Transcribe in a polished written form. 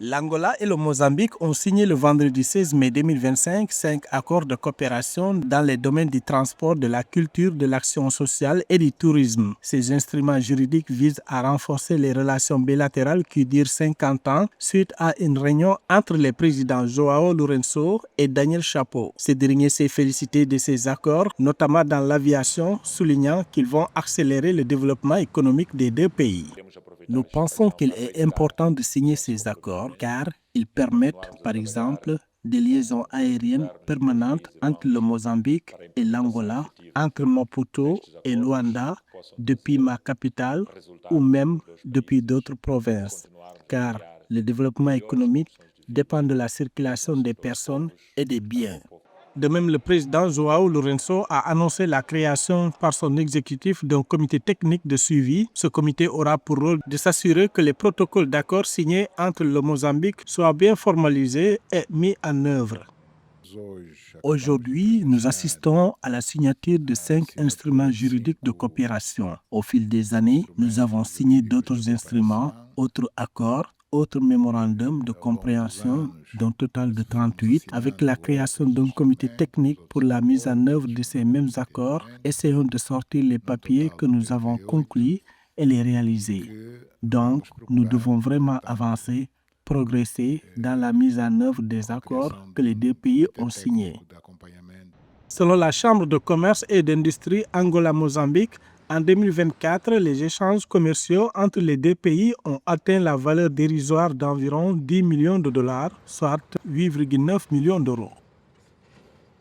L'Angola et le Mozambique ont signé le vendredi 16 mai 2025 5 accords de coopération dans les domaines du transport, de la culture, de l'action sociale et du tourisme. Ces instruments juridiques visent à renforcer les relations bilatérales qui durent 50 ans suite à une réunion entre les présidents João Lourenço et Daniel Chapo. Ce dernier s'est félicité de ces accords, notamment dans l'aviation, soulignant qu'ils vont accélérer le développement économique des deux pays. Nous pensons qu'il est important de signer ces accords car ils permettent, par exemple, des liaisons aériennes permanentes entre le Mozambique et l'Angola, entre Maputo et Luanda, depuis ma capitale ou même depuis d'autres provinces, car le développement économique dépend de la circulation des personnes et des biens. De même, le président João Lourenço a annoncé la création par son exécutif d'un comité technique de suivi. Ce comité aura pour rôle de s'assurer que les protocoles d'accord signés entre le Mozambique soient bien formalisés et mis en œuvre. Aujourd'hui, nous assistons à la signature de 5 instruments juridiques de coopération. Au fil des années, nous avons signé d'autres instruments, autres accords, autres mémorandums de compréhension d'un total de 38, avec la création d'un comité technique pour la mise en œuvre de ces mêmes accords. Essayons de sortir les papiers que nous avons conclus et les réaliser. Donc, nous devons vraiment avancer, progresser dans la mise en œuvre des accords que les deux pays ont signés. Selon la Chambre de commerce et d'industrie Angola-Mozambique, en 2024, les échanges commerciaux entre les deux pays ont atteint la valeur dérisoire d'environ 10 millions de dollars, soit 8,9 millions d'euros.